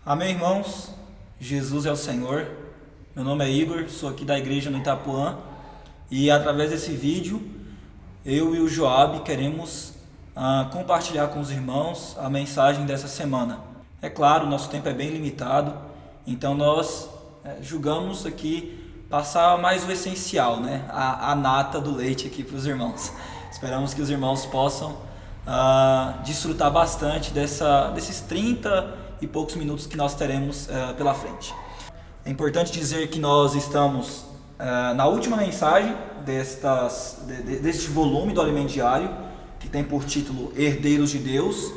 Amém, irmãos? Jesus é o Senhor. Meu nome é Igor, sou aqui da igreja no Itapuã e através desse vídeo eu e o Joab queremos compartilhar com os irmãos a mensagem dessa semana. É claro, nosso tempo é bem limitado, então nós julgamos aqui passar mais o essencial, né? A nata do leite aqui para os irmãos. Esperamos que os irmãos possam desfrutar bastante desses 30 e poucos minutos que nós teremos pela frente. É importante dizer que nós estamos na última mensagem deste volume do Alimento Diário, que tem por título Herdeiros de Deus.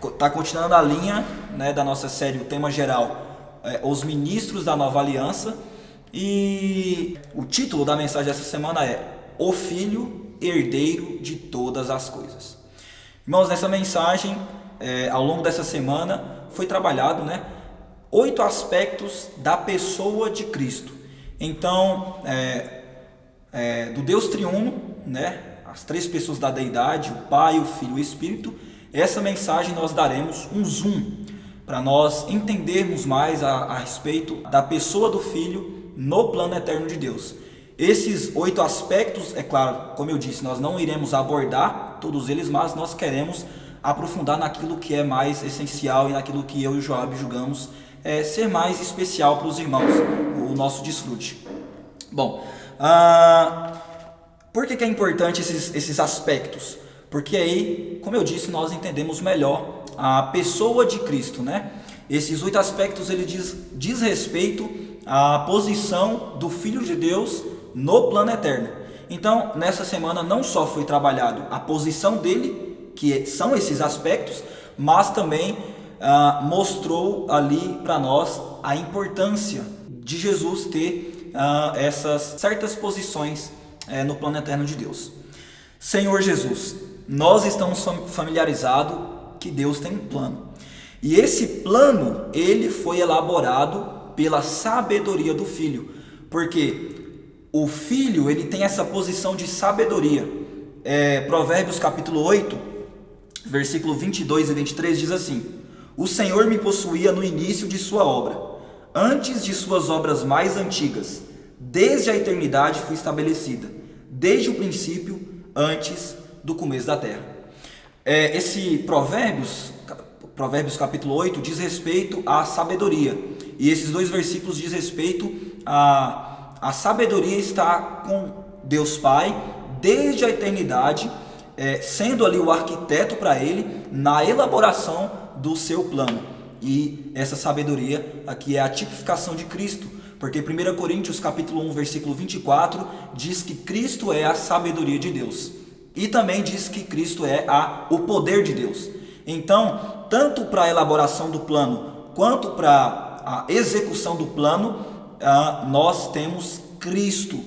Está continuando a linha, né, da nossa série, o tema geral, Os Ministros da Nova Aliança. E o título da mensagem dessa semana é O Filho Herdeiro de Todas as Coisas. Irmãos, nessa mensagem, ao longo dessa semana, foi trabalhado, 8 aspectos da pessoa de Cristo. Então, do Deus triuno, as 3 pessoas da deidade, o Pai, o Filho e o Espírito, essa mensagem nós daremos um zoom, para nós entendermos mais a respeito da pessoa do Filho no plano eterno de Deus. Esses 8 aspectos, é claro, como eu disse, nós não iremos abordar todos eles, mas nós queremos aprofundar naquilo que é mais essencial e naquilo que eu e o Joab julgamos ser mais especial para os irmãos, o nosso desfrute. Bom, por que é importante esses aspectos? Porque aí, como eu disse, nós entendemos melhor a pessoa de Cristo, Esses 8 aspectos, ele diz respeito à posição do Filho de Deus no plano eterno. Então, nessa semana não só foi trabalhado a posição dele, que são esses aspectos, mas também mostrou ali para nós a importância de Jesus ter essas certas posições no plano eterno de Deus. Senhor Jesus, nós estamos familiarizados que Deus tem um plano. E esse plano, ele foi elaborado pela sabedoria do Filho. Porque o Filho, ele tem essa posição de sabedoria. Provérbios capítulo 8, versículo 22 e 23 diz assim: O Senhor me possuía no início de sua obra, antes de suas obras mais antigas. Desde a eternidade fui estabelecida, desde o princípio, antes do começo da terra. Esse Provérbios capítulo 8 diz respeito à sabedoria. E esses 2 versículos diz respeito a sabedoria está com Deus Pai desde a eternidade, sendo ali o arquiteto para ele na elaboração do seu plano. E essa sabedoria aqui é a tipificação de Cristo, porque 1 Coríntios capítulo 1, versículo 24 diz que Cristo é a sabedoria de Deus. E também diz que Cristo é o poder de Deus. Então, tanto para a elaboração do plano, quanto para a execução do plano, nós temos Cristo.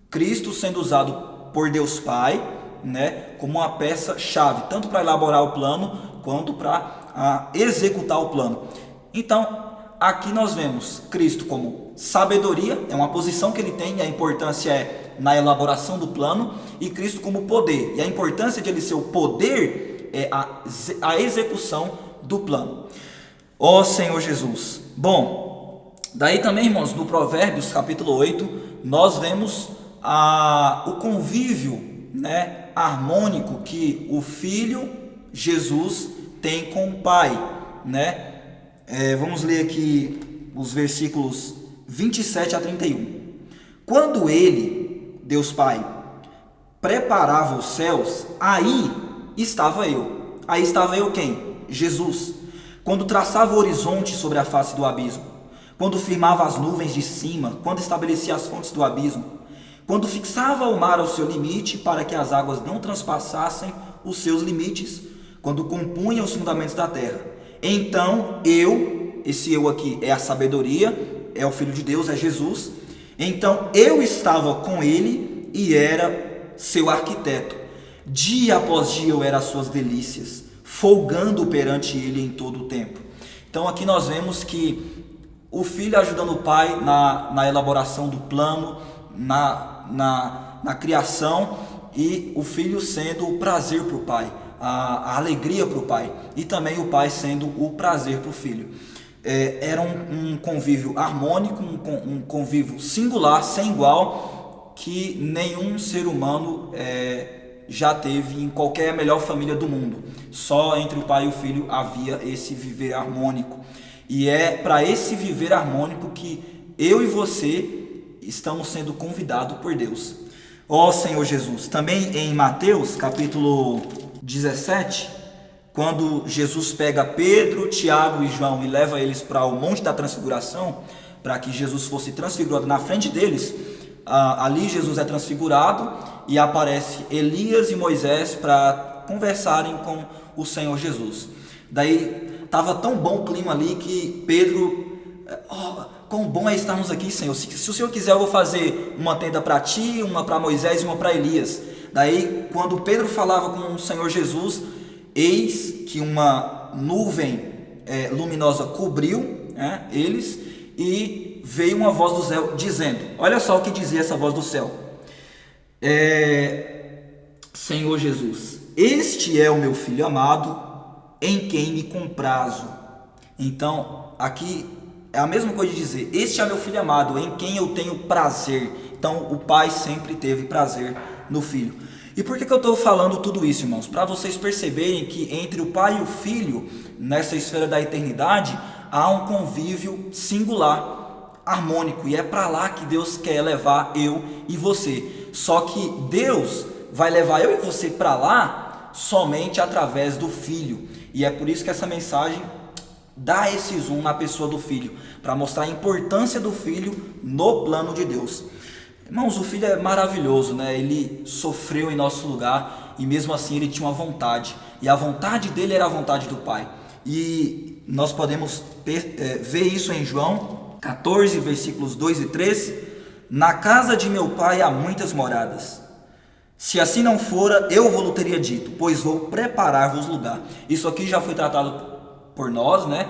Cristo sendo usado por Deus Pai, como uma peça-chave, tanto para elaborar o plano, quanto para executar o plano. Então, aqui nós vemos Cristo como sabedoria, é uma posição que ele tem, e a importância é na elaboração do plano, e Cristo como poder, e a importância de ele ser o poder é a execução do plano. Ó Senhor Jesus. Bom, daí também, irmãos, no Provérbios capítulo 8, nós vemos o convívio, harmônico que o Filho Jesus tem com o Pai, vamos ler aqui os versículos 27 a 31. Quando ele, Deus Pai, preparava os céus, aí estava eu. Aí estava eu quem? Jesus. Quando traçava o horizonte sobre a face do abismo, quando firmava as nuvens de cima, quando estabelecia as fontes do abismo, quando fixava o mar ao seu limite para que as águas não transpassassem os seus limites, quando compunha os fundamentos da terra. Então esse eu aqui é a sabedoria, é o Filho de Deus, é Jesus. Então eu estava com ele e era seu arquiteto. Dia após dia eu era as suas delícias, folgando perante ele em todo o tempo. Então aqui nós vemos que o Filho ajudando o Pai na elaboração do plano, na criação, e o Filho sendo o prazer para o Pai, a alegria para o Pai, e também o Pai sendo o prazer para o Filho. era um convívio harmônico, um convívio singular, sem igual, que nenhum ser humano já teve em qualquer melhor família do mundo. Só entre o pai e o filho havia esse viver harmônico. E é para esse viver harmônico que eu e você estamos sendo convidados por Deus. Ó Senhor Jesus, também em Mateus capítulo 17, quando Jesus pega Pedro, Tiago e João e leva eles para o Monte da Transfiguração, para que Jesus fosse transfigurado na frente deles, ali Jesus é transfigurado e aparece Elias e Moisés para conversarem com o Senhor Jesus. Daí estava tão bom o clima ali que Pedro, quão bom é estarmos aqui, Senhor. Se o Senhor quiser, eu vou fazer uma tenda para ti, uma para Moisés e uma para Elias. Daí, quando Pedro falava com o Senhor Jesus, eis que uma nuvem luminosa cobriu eles, e veio uma voz do céu dizendo, olha só o que dizia essa voz do céu: Senhor Jesus, este é o meu filho amado, em quem me comprazo. Então, aqui é a mesma coisa de dizer, este é meu filho amado, em quem eu tenho prazer. Então, o pai sempre teve prazer no filho. E por que eu estou falando tudo isso, irmãos? Para vocês perceberem que entre o pai e o filho, nessa esfera da eternidade, há um convívio singular, harmônico. E é para lá que Deus quer levar eu e você. Só que Deus vai levar eu e você para lá somente através do filho. E é por isso que essa mensagem dá esse zoom na pessoa do filho, para mostrar a importância do filho no plano de Deus. Irmãos, o filho é maravilhoso, né? Ele sofreu em nosso lugar e mesmo assim ele tinha uma vontade. E a vontade dele era a vontade do Pai. E nós podemos ver isso em João 14, versículos 2 e 3. Na casa de meu Pai há muitas moradas. Se assim não fora, eu vou-lhe teria dito, pois vou preparar-vos lugar. Isso aqui já foi tratado por nós, né?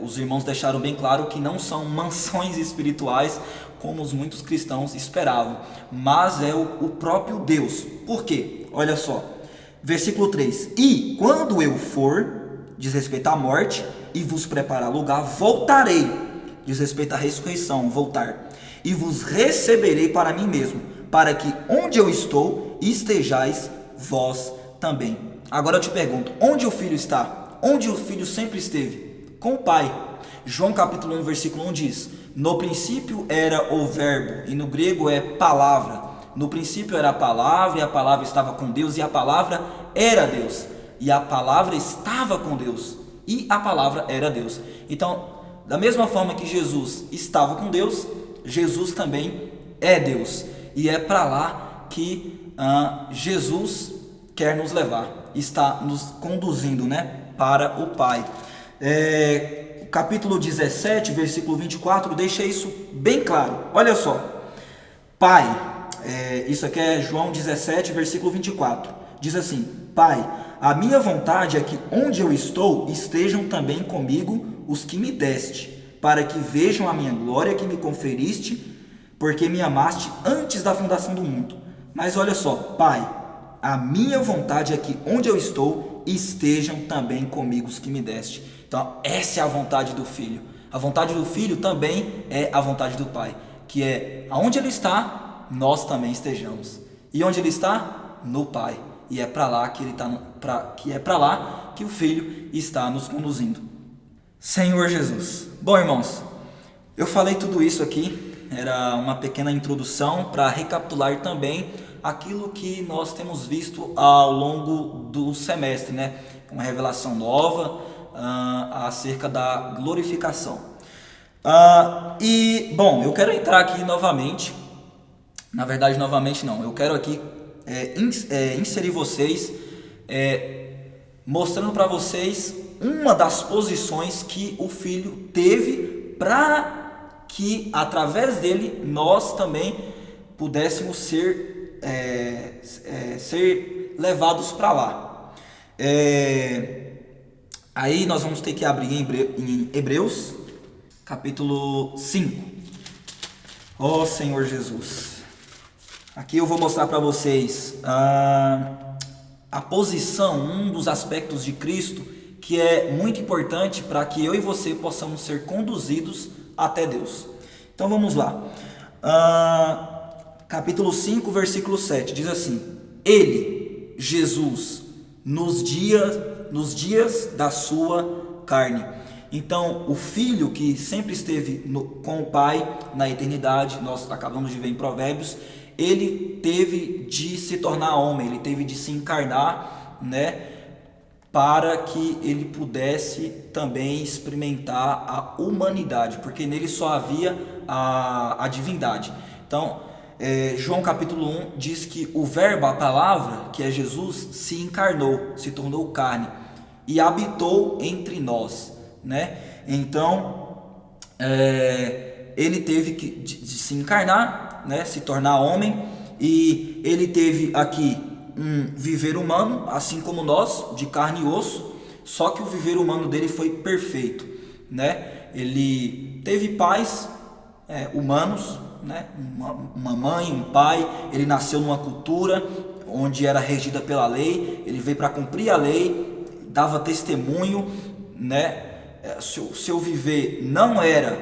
Os irmãos deixaram bem claro que não são mansões espirituais como os muitos cristãos esperavam, mas é o próprio Deus. Por quê? Olha só, versículo 3: e quando eu for, diz respeito à morte, e vos preparar lugar, voltarei, diz respeito à ressurreição, voltar, e vos receberei para mim mesmo, para que onde eu estou, estejais vós também. Agora eu te pergunto, onde o filho está? Onde o filho sempre esteve? Com o pai. João capítulo 1, versículo 1 diz: no princípio era o verbo, e no grego é palavra. No princípio era a palavra, e a palavra estava com Deus, e a palavra era Deus. E a palavra estava com Deus, e a palavra era Deus. Então, da mesma forma que Jesus estava com Deus, Jesus também é Deus. E é para lá que Jesus quer nos levar, está nos conduzindo, né, para o Pai. Capítulo 17, versículo 24, deixa isso bem claro. Olha só, Pai, isso aqui é João 17, versículo 24, diz assim: Pai, a minha vontade é que onde eu estou, estejam também comigo os que me deste, para que vejam a minha glória que me conferiste, porque me amaste antes da fundação do mundo. Mas olha só, Pai, a minha vontade é que onde eu estou, estejam também comigo os que me deste. Então, essa é a vontade do Filho. A vontade do Filho também é a vontade do Pai, que é aonde Ele está, nós também estejamos. E onde Ele está? No Pai. E é para lá que Ele está, é para lá que o Filho está nos conduzindo. Senhor Jesus. Bom, irmãos, eu falei tudo isso aqui, era uma pequena introdução para recapitular também aquilo que nós temos visto ao longo do semestre, né? Uma revelação nova acerca da glorificação. E, bom, eu quero entrar aqui novamente, na verdade novamente não, eu quero aqui inserir vocês, mostrando para vocês uma das posições que o Filho teve para que através dele nós também pudéssemos ser levados para lá. Aí nós vamos ter que abrir em Hebreus, capítulo 5. Ó Senhor Jesus. Aqui eu vou mostrar para vocês a posição, um dos aspectos de Cristo que é muito importante para que eu e você possamos ser conduzidos até Deus. Então vamos lá. Capítulo 5, versículo 7, diz assim: Ele, Jesus, nos dias da sua carne. Então, o Filho que sempre esteve com o Pai na eternidade, nós acabamos de ver em Provérbios, ele teve de se tornar homem, ele teve de se encarnar, né, para que ele pudesse também experimentar a humanidade, porque nele só havia a divindade. Então, João capítulo 1 diz que o verbo, a palavra, que é Jesus, se encarnou, se tornou carne e habitou entre nós, né? Então, ele teve de se encarnar, né? Se tornar homem, e ele teve aqui um viver humano, assim como nós, de carne e osso, só que o viver humano dele foi perfeito, né? Ele teve pais humanos, né? Uma mãe, um pai. Ele nasceu numa cultura onde era regida pela lei, ele veio para cumprir a lei, dava testemunho, né? Seu viver não era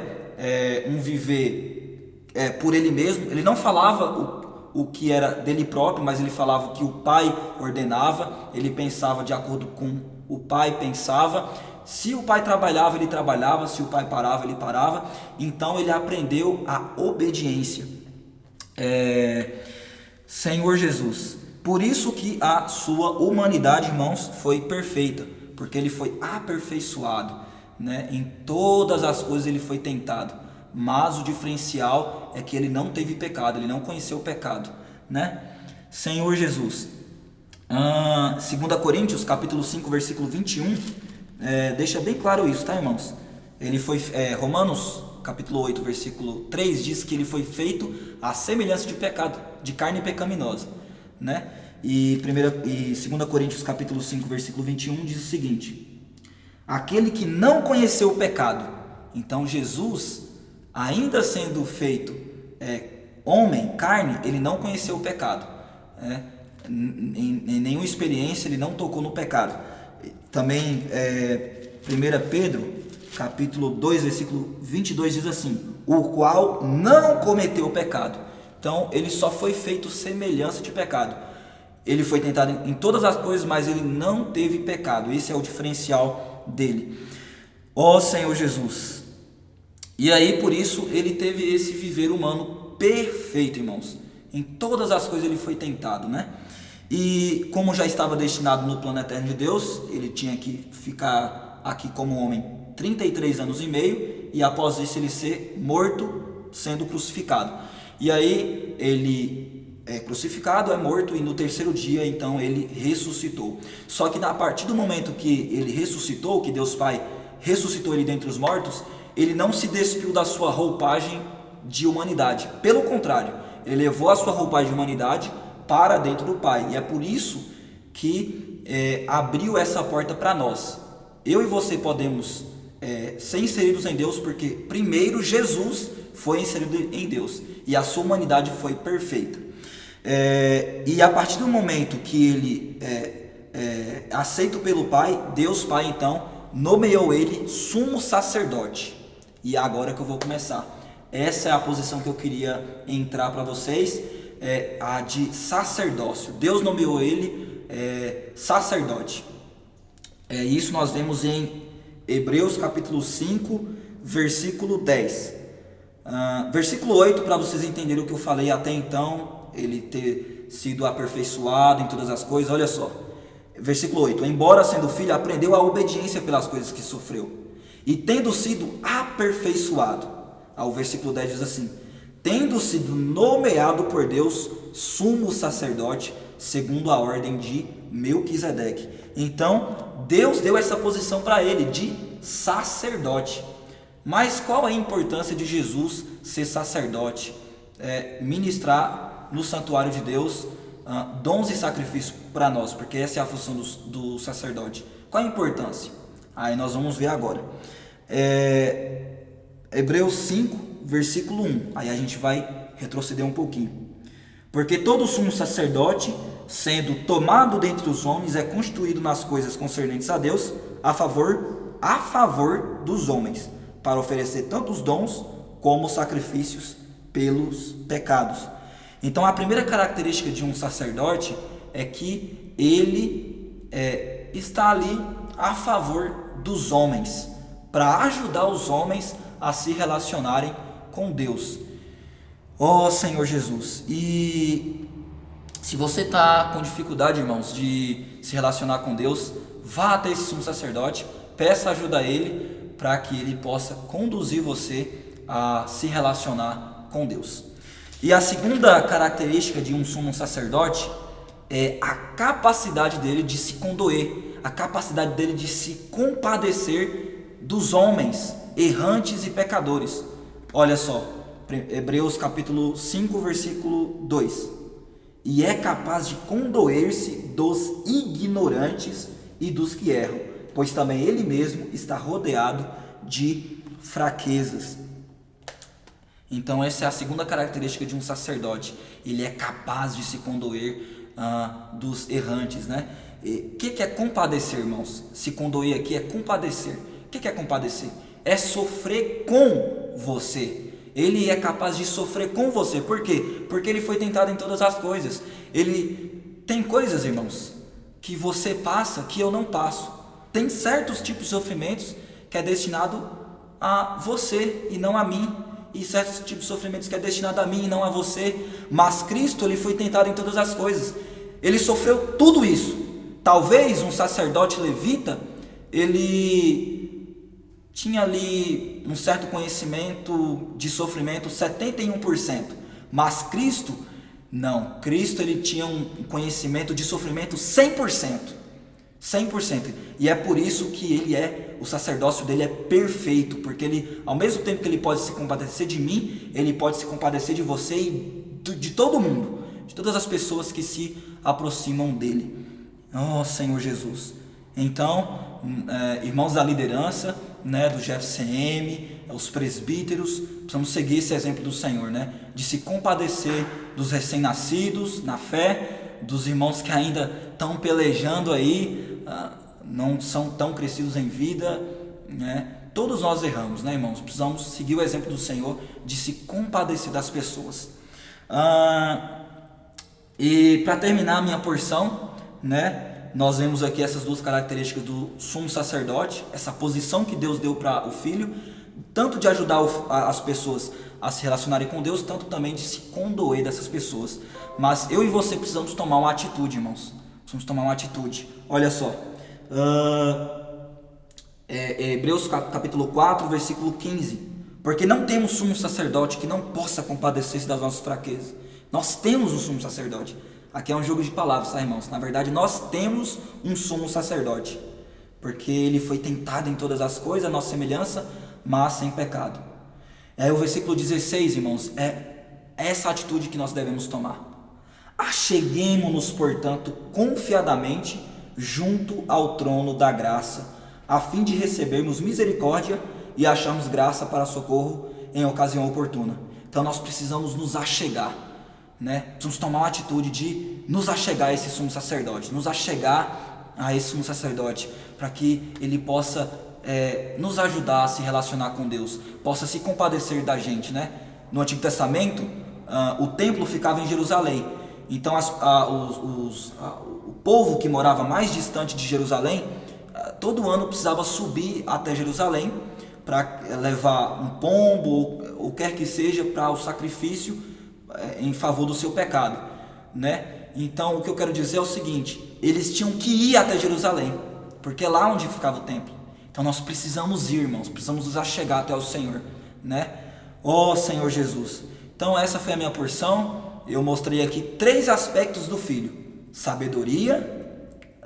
um viver por ele mesmo, ele não falava o que era dele próprio, mas ele falava o que o pai ordenava, ele pensava de acordo com o pai pensava. Se o pai trabalhava, ele trabalhava, se o pai parava, ele parava. Então ele aprendeu a obediência. Senhor Jesus, por isso que a sua humanidade, irmãos, foi perfeita, porque ele foi aperfeiçoado, né? Em todas as coisas ele foi tentado, mas o diferencial é que ele não teve pecado, ele não conheceu o pecado, né? Senhor Jesus, 2 Coríntios capítulo 5, versículo 21, deixa bem claro isso, tá, irmãos? Ele foi, Romanos capítulo 8, versículo 3 diz que ele foi feito à semelhança de pecado, de carne pecaminosa, né? E 2 Coríntios capítulo 5, versículo 21 diz o seguinte: aquele que não conheceu o pecado. Então Jesus, ainda sendo feito homem, carne, ele não conheceu o pecado, em nenhuma experiência ele não tocou no pecado. Também 1 Pedro capítulo 2, versículo 22 diz assim: o qual não cometeu o pecado. Então ele só foi feito semelhança de pecado. Ele foi tentado em todas as coisas, mas ele não teve pecado. Esse é o diferencial dele. Ó Senhor Jesus. E aí por isso ele teve esse viver humano perfeito, irmãos. Em todas as coisas ele foi tentado, né? E como já estava destinado no plano eterno de Deus, ele tinha que ficar aqui como homem 33 anos e meio, e após isso ele ser morto, sendo crucificado. E aí ele é crucificado, é morto, e no terceiro dia então ele ressuscitou. Só que a partir do momento que ele ressuscitou, que Deus Pai ressuscitou ele dentre os mortos, ele não se despiu da sua roupagem de humanidade. Pelo contrário, ele levou a sua roupagem de humanidade para dentro do Pai. E é por isso que abriu essa porta para nós. Eu e você podemos ser inseridos em Deus, porque primeiro Jesus foi inserido em Deus e a sua humanidade foi perfeita. E a partir do momento que ele aceito pelo Pai, Deus Pai então nomeou ele sumo sacerdote. E agora que eu vou começar, essa é a posição que eu queria entrar para vocês, a de sacerdócio. Deus nomeou ele sacerdote. Isso nós vemos em Hebreus capítulo 5, versículo 10. Versículo 8, para vocês entenderem o que eu falei até então, ele ter sido aperfeiçoado em todas as coisas. Olha só, versículo 8: embora sendo filho, aprendeu a obediência pelas coisas que sofreu, e tendo sido aperfeiçoado. O versículo 10 diz assim: tendo sido nomeado por Deus sumo sacerdote, segundo a ordem de Melquisedeque. Então Deus deu essa posição para ele de sacerdote. Mas qual a importância de Jesus ser sacerdote, ministrar no santuário de Deus dons e sacrifícios para nós? Porque essa é a função do sacerdote. Qual a importância? Aí nós vamos ver agora. Hebreus 5, versículo 1. Aí a gente vai retroceder um pouquinho. Porque todo sumo sacerdote, sendo tomado dentre os homens, é constituído nas coisas concernentes a Deus, a favor dos homens, para oferecer tanto os dons como os sacrifícios pelos pecados. Então a primeira característica de um sacerdote é que ele está ali a favor dos homens, para ajudar os homens a se relacionarem com Deus. Ó Senhor Jesus, e se você está com dificuldade, irmãos, de se relacionar com Deus, vá até esse sumo sacerdote, peça ajuda a ele, para que ele possa conduzir você a se relacionar com Deus. E a segunda característica de um sumo sacerdote é a capacidade dele de se condoer, a capacidade dele de se compadecer dos homens errantes e pecadores. Olha só, Hebreus capítulo 5, versículo 2. E é capaz de condoer-se dos ignorantes e dos que erram, pois também ele mesmo está rodeado de fraquezas. Então essa é a segunda característica de um sacerdote. Ele é capaz de se condoer dos errantes, né? O que é compadecer, irmãos? Se condoer aqui é compadecer. O que é compadecer? É sofrer com você. Ele é capaz de sofrer com você. Por quê? Porque ele foi tentado em todas as coisas. Ele tem coisas, irmãos, que você passa que eu não passo. Tem certos tipos de sofrimentos que é destinado a você e não a mim. E certos tipos de sofrimentos que é destinado a mim e não a você. Mas Cristo, ele foi tentado em todas as coisas. Ele sofreu tudo isso. Talvez um sacerdote levita, ele tinha ali um certo conhecimento de sofrimento, 71%. Mas Cristo, não. Cristo, ele tinha um conhecimento de sofrimento 100%. 100%. E é por isso que o sacerdócio dele é perfeito, porque ele, ao mesmo tempo que ele pode se compadecer de mim, ele pode se compadecer de você e de todo mundo, de todas as pessoas que se aproximam dele. Oh Senhor Jesus. Então, irmãos da liderança, né, do GFCM, os presbíteros, precisamos seguir esse exemplo do Senhor, né, de se compadecer dos recém-nascidos na fé, dos irmãos que ainda estão pelejando aí, não são tão crescidos em vida, né? Todos nós erramos, né, irmãos? Precisamos seguir o exemplo do Senhor de se compadecer das pessoas. E para terminar a minha porção, né, nós vemos aqui essas duas características do sumo sacerdote, essa posição que Deus deu para o filho, tanto de ajudar as pessoas a se relacionarem com Deus, tanto também de se condoer dessas pessoas. Mas eu e você precisamos tomar uma atitude, irmãos. Precisamos tomar uma atitude. Olha só. Hebreus capítulo 4, versículo 15. Porque não temos sumo sacerdote que não possa compadecer-se das nossas fraquezas. Nós temos um sumo sacerdote. Aqui é um jogo de palavras, tá, irmãos? Na verdade, nós temos um sumo sacerdote. Porque ele foi tentado em todas as coisas, a nossa semelhança, mas sem pecado. O versículo 16, irmãos, é essa atitude que nós devemos tomar. Acheguemo-nos, portanto, confiadamente junto ao trono da graça, a fim de recebermos misericórdia e acharmos graça para socorro em ocasião oportuna. Então nós precisamos nos achegar, né? Precisamos tomar uma atitude de nos achegar a esse sumo sacerdote, nos achegar a esse sumo sacerdote, para que ele possa nos ajudar a se relacionar com Deus, possa se compadecer da gente, né? No Antigo Testamento, o templo ficava em Jerusalém. Então o povo que morava mais distante de Jerusalém, todo ano precisava subir até Jerusalém para levar um pombo ou quer que seja para o sacrifício em favor do seu pecado, né? Então o que eu quero dizer é o seguinte: eles tinham que ir até Jerusalém, porque é lá onde ficava o templo. Então nós precisamos ir, irmãos, precisamos nos achegar até o Senhor, né? Ó Senhor Jesus. Então essa foi a minha porção. Eu mostrei aqui 3 aspectos do filho: sabedoria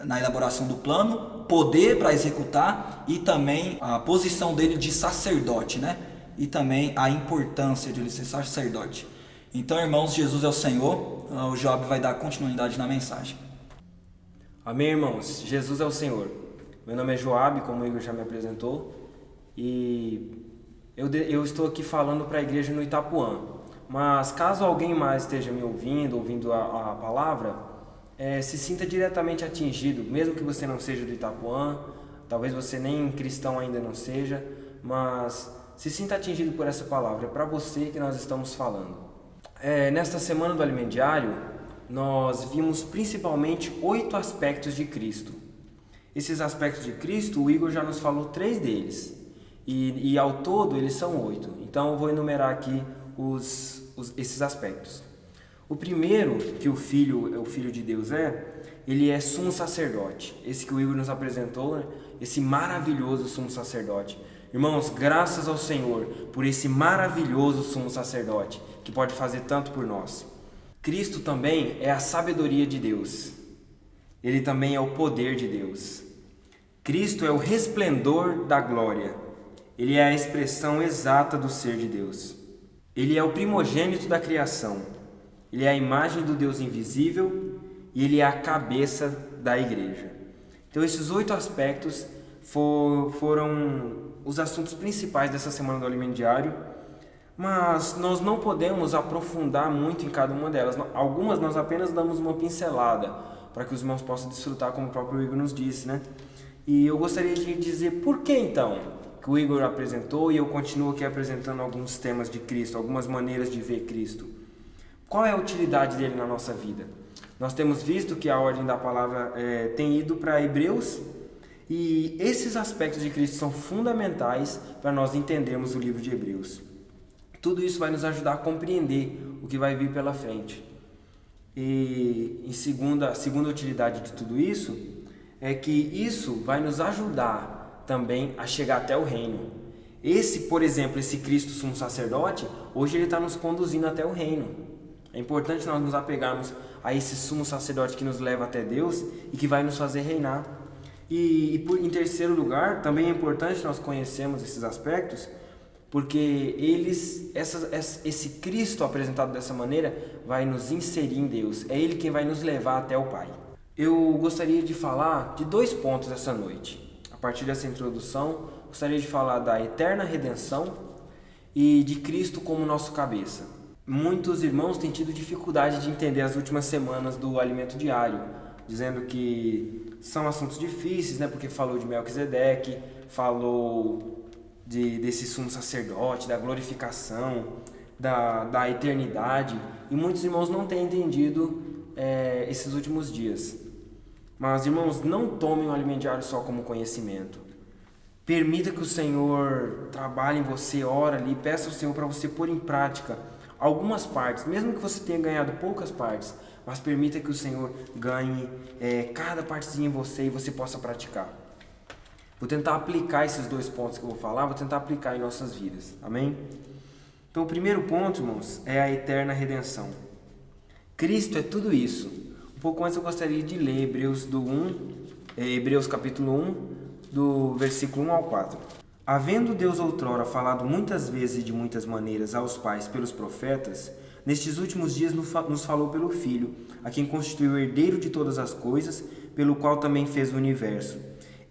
na elaboração do plano, poder para executar e também a posição dele de sacerdote, né? E também a importância de ele ser sacerdote. Então, irmãos, Jesus é o Senhor. O Job vai dar continuidade na mensagem. Amém, irmãos. Jesus é o Senhor. Meu nome é Joab, como o Igor já me apresentou, e eu estou aqui falando para a igreja no Itapuã. Mas caso alguém mais esteja me ouvindo a palavra, se sinta diretamente atingido, mesmo que você não seja do Itapuã, talvez você nem cristão ainda não seja, mas se sinta atingido por essa palavra, é para você que nós estamos falando. Nesta semana do Alimento Diário, nós vimos principalmente 8 aspectos de Cristo. Esses aspectos de Cristo, o Igor já nos falou 3 deles, e ao todo eles são 8. Então eu vou enumerar aqui esses aspectos. O primeiro, que o Filho de Deus ele é sumo sacerdote. Esse que o Igor nos apresentou, né? Esse maravilhoso sumo sacerdote. Irmãos, graças ao Senhor por esse maravilhoso sumo sacerdote que pode fazer tanto por nós. Cristo também é a sabedoria de Deus. Ele também é o poder de Deus. Cristo é o resplendor da glória. Ele é a expressão exata do ser de Deus. Ele é o primogênito da criação. Ele é a imagem do Deus invisível e ele é a cabeça da igreja. Então esses 8 aspectos foram os assuntos principais dessa semana do Alimento Diário, mas nós não podemos aprofundar muito em cada uma delas. Algumas nós apenas damos uma pincelada para que os irmãos possam desfrutar, como o próprio Igor nos disse, né? E eu gostaria de dizer por que então que o Igor apresentou e eu continuo aqui apresentando alguns temas de Cristo, algumas maneiras de ver Cristo. Qual é a utilidade dele na nossa vida? Nós temos visto que a ordem da palavra tem ido para Hebreus, e esses aspectos de Cristo são fundamentais para nós entendermos o livro de Hebreus. Tudo isso vai nos ajudar a compreender o que vai vir pela frente. E a segunda utilidade de tudo isso é que isso vai nos ajudar também a chegar até o reino. Por exemplo, esse Cristo sumo sacerdote, hoje ele está nos conduzindo até o reino. É importante nós nos apegarmos a esse sumo sacerdote que nos leva até Deus e que vai nos fazer reinar. Em terceiro lugar, também é importante nós conhecermos esses aspectos, porque esse Cristo apresentado dessa maneira vai nos inserir em Deus. É Ele quem vai nos levar até o Pai. Eu gostaria de falar de 2 pontos essa noite. A partir dessa introdução, gostaria de falar da eterna redenção e de Cristo como nosso cabeça. Muitos irmãos têm tido dificuldade de entender as últimas semanas do Alimento Diário, dizendo que são assuntos difíceis, né? Porque falou de Melquisedeque, falou desse sumo sacerdote, da glorificação, da eternidade, e muitos irmãos não têm entendido esses últimos dias. Mas, irmãos, não tomem o Alimento Diário só como conhecimento. Permita que o Senhor trabalhe em você, ora ali, peça ao Senhor para você pôr em prática algumas partes, mesmo que você tenha ganhado poucas partes, mas permita que o Senhor ganhe cada partezinha em você e você possa praticar. Vou tentar aplicar esses 2 pontos que eu vou falar, vou tentar aplicar em nossas vidas, amém? Então o primeiro ponto, irmãos, é a eterna redenção. Cristo é tudo isso. Um pouco antes eu gostaria de ler Hebreus capítulo 1, do versículo 1 ao 4. Havendo Deus outrora falado muitas vezes e de muitas maneiras aos pais pelos profetas, nestes últimos dias nos falou pelo Filho, a quem constituiu o herdeiro de todas as coisas, pelo qual também fez o universo.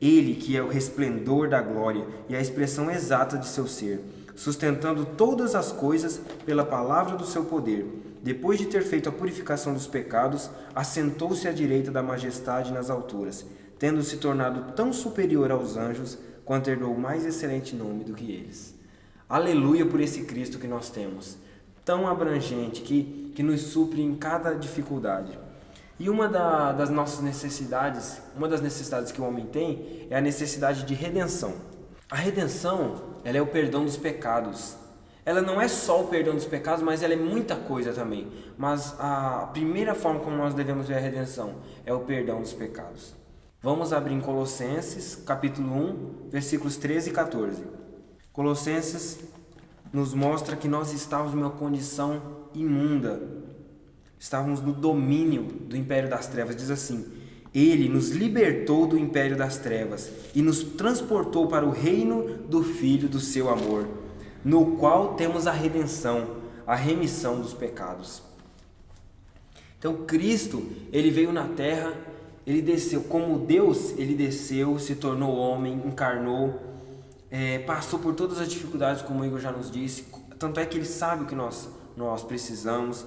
Ele que é o resplendor da glória e a expressão exata de seu ser, sustentando todas as coisas pela palavra do seu poder. Depois de ter feito a purificação dos pecados, assentou-se à direita da majestade nas alturas, tendo se tornado tão superior aos anjos, quanto herdou mais excelente nome do que eles. Aleluia por esse Cristo que nós temos, tão abrangente, que nos supre em cada dificuldade. E uma das nossas necessidades, uma das necessidades que o homem tem, é a necessidade de redenção. A redenção, ela é o perdão dos pecados. Ela não é só o perdão dos pecados, mas ela é muita coisa também. Mas a primeira forma como nós devemos ver a redenção é o perdão dos pecados. Vamos abrir em Colossenses, capítulo 1, versículos 13 e 14. Colossenses nos mostra que nós estávamos em uma condição imunda. Estávamos no domínio do império das trevas. Diz assim: Ele nos libertou do império das trevas e nos transportou para o reino do Filho do seu amor, no qual temos a redenção, a remissão dos pecados. Então Cristo, ele veio na terra, ele desceu como Deus, ele desceu, se tornou homem, encarnou, passou por todas as dificuldades, como o Igor já nos disse, tanto é que ele sabe o que nós precisamos.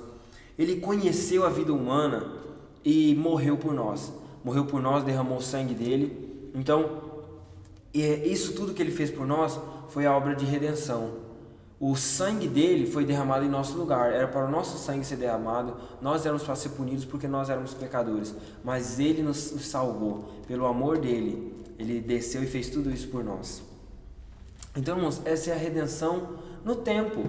Ele conheceu a vida humana e morreu por nós, derramou o sangue dele. Então E isso tudo que ele fez por nós foi a obra de redenção. O sangue dele foi derramado em nosso lugar. Era para o nosso sangue ser derramado. Nós éramos para ser punidos porque nós éramos pecadores. Mas ele nos salvou. Pelo amor dele, ele desceu e fez tudo isso por nós. Então, irmãos, essa é a redenção no tempo.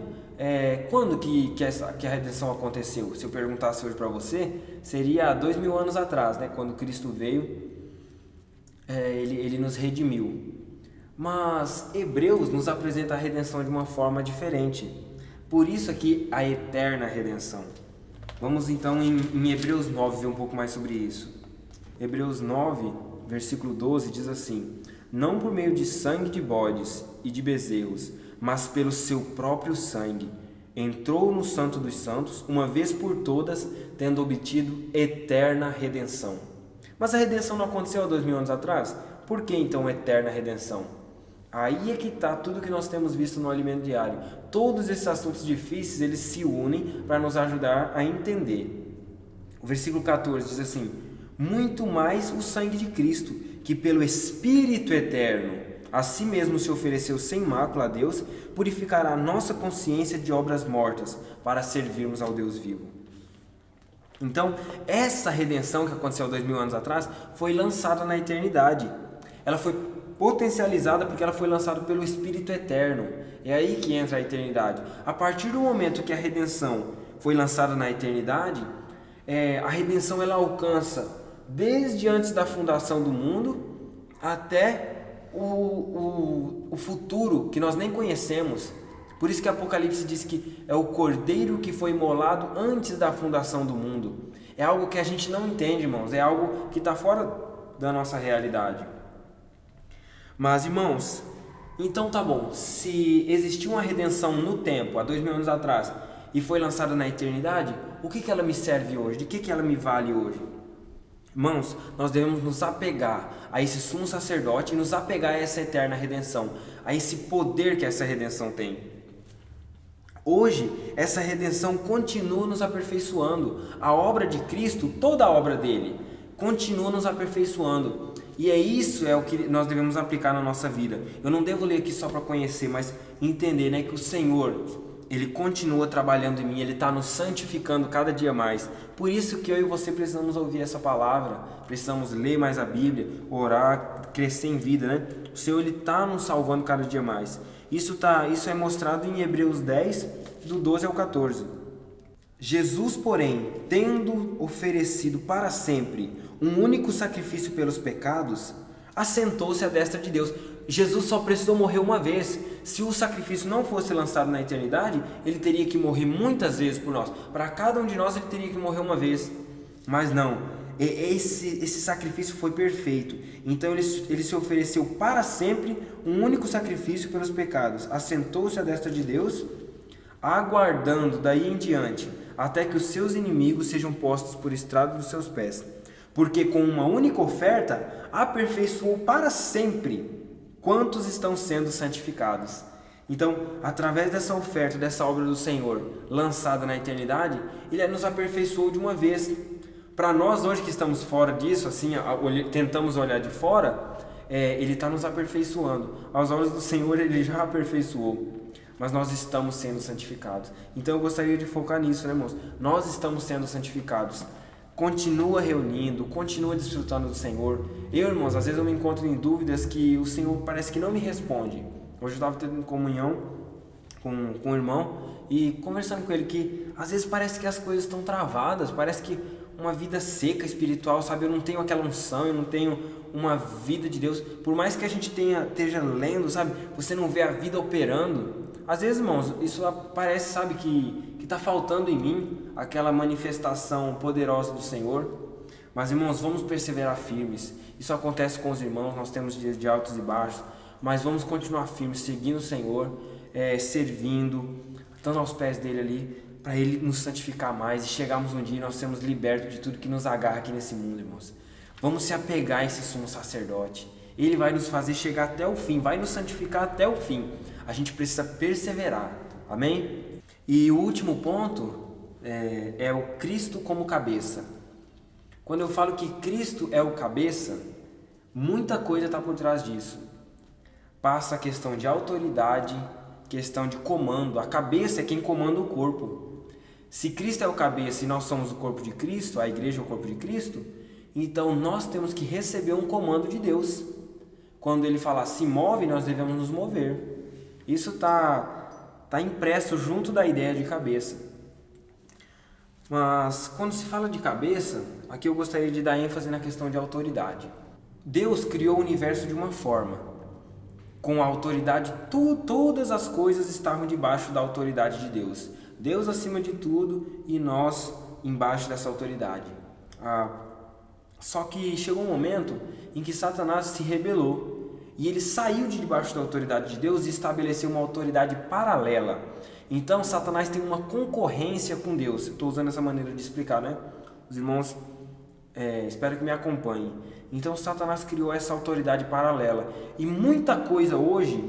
Quando que a redenção aconteceu? Se eu perguntasse hoje para você, seria há 2000 anos atrás, né? Quando Cristo veio, ele nos redimiu. Mas Hebreus nos apresenta a redenção de uma forma diferente. Por isso aqui a eterna redenção. Vamos então em Hebreus 9 ver um pouco mais sobre isso. Hebreus 9, versículo 12 diz assim: não por meio de sangue de bodes e de bezerros, mas pelo seu próprio sangue, entrou no Santo dos Santos, uma vez por todas, tendo obtido eterna redenção. Mas a redenção não aconteceu há 2000 anos atrás? Por que então eterna redenção? Aí é que está tudo que nós temos visto no Alimento Diário. Todos esses assuntos difíceis, eles se unem para nos ajudar a entender. O versículo 14 diz assim: muito mais o sangue de Cristo, que pelo Espírito eterno a si mesmo se ofereceu sem mácula a Deus, purificará a nossa consciência de obras mortas, para servirmos ao Deus vivo. Então, essa redenção que aconteceu há 2000 anos atrás, foi lançada na eternidade. Ela foi potencializada porque ela foi lançada pelo Espírito eterno. É aí que entra a eternidade. A partir do momento que a redenção foi lançada na eternidade, a redenção ela alcança desde antes da fundação do mundo até o futuro que nós nem conhecemos. Por isso que Apocalipse diz que é o Cordeiro que foi imolado antes da fundação do mundo. É algo que a gente não entende, irmãos. É algo que está fora da nossa realidade. Mas, irmãos, então tá bom. Se existiu uma redenção no tempo, há 2000 anos atrás, e foi lançada na eternidade, o que ela me serve hoje? De que ela me vale hoje? Irmãos, nós devemos nos apegar a esse sumo sacerdote e nos apegar a essa eterna redenção, a esse poder que essa redenção tem. Hoje, essa redenção continua nos aperfeiçoando. A obra de Cristo, toda a obra dele, continua nos aperfeiçoando. E isso é o que nós devemos aplicar na nossa vida. Eu não devo ler aqui só para conhecer, mas entender, né, que o Senhor, Ele continua trabalhando em mim, Ele está nos santificando cada dia mais. Por isso que eu e você precisamos ouvir essa palavra, precisamos ler mais a Bíblia, orar, crescer em vida, né? O Senhor Ele está nos salvando cada dia mais. Isso é mostrado em Hebreus 10, do 12 ao 14. Jesus, porém, tendo oferecido para sempre um único sacrifício pelos pecados, assentou-se à destra de Deus. Jesus só precisou morrer uma vez. Se o sacrifício não fosse lançado na eternidade, ele teria que morrer muitas vezes por nós. Para cada um de nós ele teria que morrer uma vez. Mas não, esse sacrifício foi perfeito. Então ele se ofereceu para sempre um único sacrifício pelos pecados. Assentou-se à destra de Deus, aguardando daí em diante até que os seus inimigos sejam postos por estrado dos seus pés. Porque com uma única oferta aperfeiçoou para sempre quantos estão sendo santificados. Então, através dessa oferta, dessa obra do Senhor lançada na eternidade, Ele nos aperfeiçoou de uma vez. Para nós hoje que estamos fora disso, assim, tentamos olhar de fora, Ele está nos aperfeiçoando. Aos olhos do Senhor Ele já aperfeiçoou, mas nós estamos sendo santificados. Então eu gostaria de focar nisso, né, irmãos? Nós estamos sendo santificados. Continua reunindo, continua desfrutando do Senhor. Eu, irmãos, às vezes eu me encontro em dúvidas que o Senhor parece que não me responde. Hoje eu estava tendo comunhão com um irmão e conversando com ele que às vezes parece que as coisas estão travadas, parece que uma vida seca espiritual, sabe? Eu não tenho aquela unção, eu não tenho uma vida de Deus. Por mais que a gente esteja lendo, sabe? Você não vê a vida operando. Às vezes, irmãos, isso parece, sabe, que está faltando em mim aquela manifestação poderosa do Senhor. Mas, irmãos, vamos perseverar firmes. Isso acontece com os irmãos, nós temos dias de altos e baixos, mas vamos continuar firmes, seguindo o Senhor, servindo, estando aos pés dele ali, para Ele nos santificar mais e chegarmos um dia e nós sermos libertos de tudo que nos agarra aqui nesse mundo, irmãos. Vamos se apegar a esse sumo sacerdote. Ele vai nos fazer chegar até o fim, vai nos santificar até o fim. A gente precisa perseverar, amém? E o último ponto é o Cristo como cabeça. Quando eu falo que Cristo é o cabeça, muita coisa está por trás disso. passa a questão de autoridade, questão de comando. A cabeça é quem comanda o corpo. Se Cristo é o cabeça e nós somos o corpo de Cristo, a igreja é o corpo de Cristo, então nós temos que receber um comando de Deus. Quando ele falar se move, nós devemos nos mover. Isso está impresso junto da ideia de cabeça. Mas quando se fala de cabeça, aqui eu gostaria de dar ênfase na questão de autoridade. Deus criou o universo de uma forma. Com a autoridade, todas as coisas estavam debaixo da autoridade de Deus. Deus acima de tudo e nós embaixo dessa autoridade. Só que chegou um momento em que Satanás se rebelou e ele saiu de debaixo da autoridade de Deus e estabeleceu uma autoridade paralela. Então Satanás tem uma concorrência com Deus. Estou usando essa maneira de explicar, né? Os irmãos, espero que me acompanhem. Então Satanás criou essa autoridade paralela e muita coisa hoje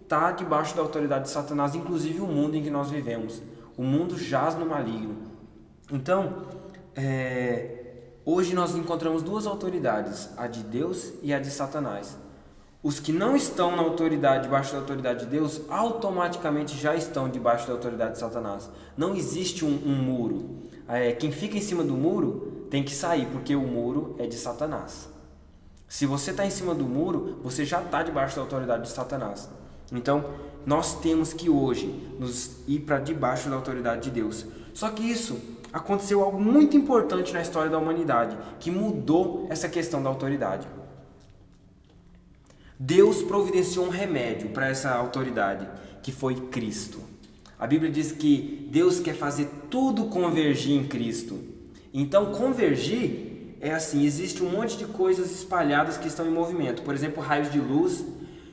está debaixo da autoridade de Satanás, inclusive o mundo em que nós vivemos. O mundo jaz no maligno. Então, hoje nós encontramos duas autoridades, a de Deus e a de Satanás. Os que não estão na autoridade, debaixo da autoridade de Deus, automaticamente já estão debaixo da autoridade de Satanás. Não existe um muro. Quem fica em cima do muro tem que sair, porque o muro é de Satanás. Se você está em cima do muro, você já está debaixo da autoridade de Satanás. Então, nós temos que hoje nos ir para debaixo da autoridade de Deus. Só que isso aconteceu algo muito importante na história da humanidade, que mudou essa questão da autoridade. Deus providenciou um remédio para essa autoridade, que foi Cristo. A Bíblia diz que Deus quer fazer tudo convergir em Cristo. Então, convergir é assim, existe um monte de coisas espalhadas que estão em movimento. Por exemplo, raios de luz.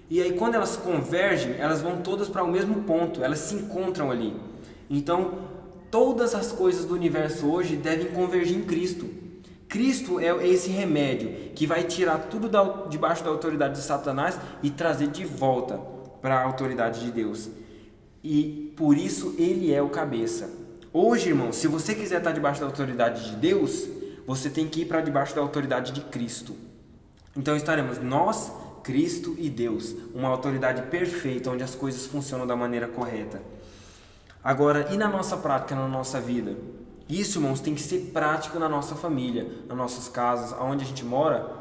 E aí, quando elas convergem, elas vão todas para o mesmo ponto, elas se encontram ali. Então, todas as coisas do universo hoje devem convergir em Cristo. Cristo é esse remédio que vai tirar tudo debaixo da autoridade de Satanás e trazer de volta para a autoridade de Deus. E por isso ele é o cabeça. Hoje, irmão, se você quiser estar debaixo da autoridade de Deus, você tem que ir para debaixo da autoridade de Cristo. Então estaremos nós, Cristo e Deus, uma autoridade perfeita, onde as coisas funcionam da maneira correta. Agora, e na nossa prática, na nossa vida? Isso, irmãos, tem que ser prático na nossa família, nas nossas casas, aonde a gente mora.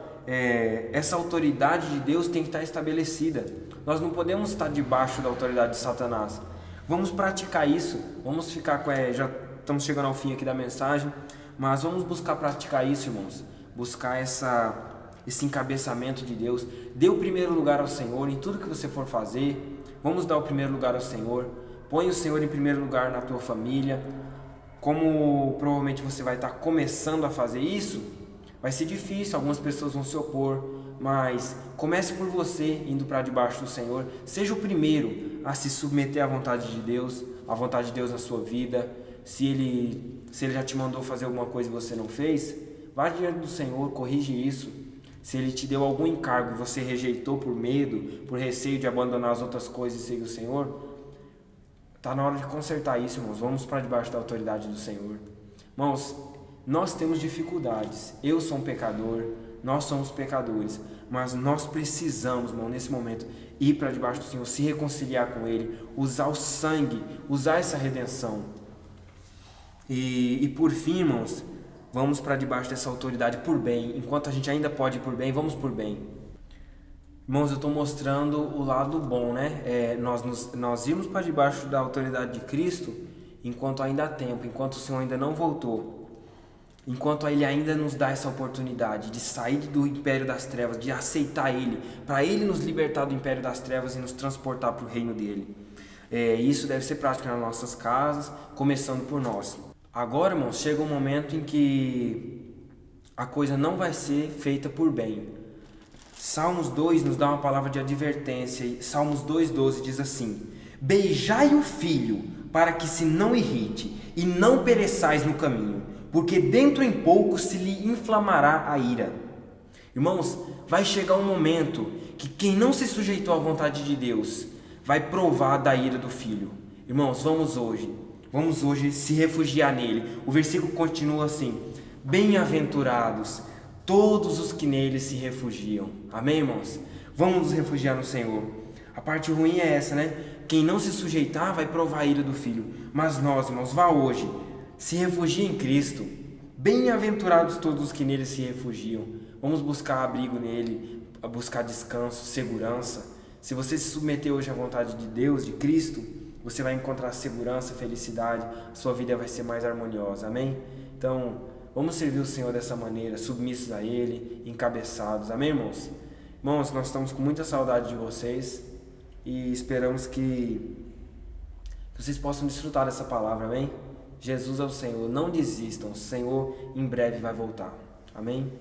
Essa autoridade de Deus tem que estar estabelecida. Nós não podemos estar debaixo da autoridade de Satanás. Vamos praticar isso, vamos ficar já estamos chegando ao fim aqui da mensagem, mas vamos buscar praticar isso, irmãos. Buscar esse encabeçamento de Deus. Dê o primeiro lugar ao Senhor em tudo que você for fazer. Vamos dar o primeiro lugar ao Senhor. Põe o Senhor em primeiro lugar na tua família. Como provavelmente você vai estar começando a fazer isso, vai ser difícil, algumas pessoas vão se opor, mas comece por você indo para debaixo do Senhor. Seja o primeiro a se submeter à vontade de Deus, à vontade de Deus na sua vida. Se ele já te mandou fazer alguma coisa e você não fez, vá diante do Senhor, corrige isso. Se ele te deu algum encargo e você rejeitou por medo, por receio de abandonar as outras coisas e seguir o Senhor, está na hora de consertar isso, irmãos. Vamos para debaixo da autoridade do Senhor. Irmãos, nós temos dificuldades. Eu sou um pecador, nós somos pecadores. Mas nós precisamos, irmão, nesse momento, ir para debaixo do Senhor, se reconciliar com Ele, usar o sangue, usar essa redenção. E por fim, irmãos, vamos para debaixo dessa autoridade por bem. Enquanto a gente ainda pode ir por bem, vamos por bem. Irmãos, eu estou mostrando o lado bom, né? Nós irmos para debaixo da autoridade de Cristo enquanto ainda há tempo, enquanto o Senhor ainda não voltou, enquanto Ele ainda nos dá essa oportunidade de sair do império das trevas, de aceitar Ele, para Ele nos libertar do império das trevas e nos transportar para o reino dEle. Isso deve ser prático nas nossas casas, começando por nós. Agora, irmãos, chega um momento em que a coisa não vai ser feita por bem. Salmos 2 nos dá uma palavra de advertência. Salmos 2,12 diz assim: beijai o filho, para que se não irrite, e não pereçais no caminho, porque dentro em pouco se lhe inflamará a ira. Irmãos, vai chegar um momento que quem não se sujeitou à vontade de Deus vai provar da ira do filho. Irmãos, vamos hoje se refugiar nele. O versículo continua assim: bem-aventurados todos os que nele se refugiam. Amém, irmãos? Vamos nos refugiar no Senhor. A parte ruim é essa, né? Quem não se sujeitar vai provar a ira do Filho. Mas nós, irmãos, vá hoje, se refugie em Cristo. Bem-aventurados todos os que nele se refugiam. Vamos buscar abrigo nele, buscar descanso, segurança. Se você se submeter hoje à vontade de Deus, de Cristo, você vai encontrar segurança, felicidade, sua vida vai ser mais harmoniosa, amém? Então, vamos servir o Senhor dessa maneira, submissos a Ele, encabeçados, amém, irmãos? Irmãos, nós estamos com muita saudade de vocês e esperamos que vocês possam desfrutar dessa palavra, amém? Jesus é o Senhor, não desistam, o Senhor em breve vai voltar, amém?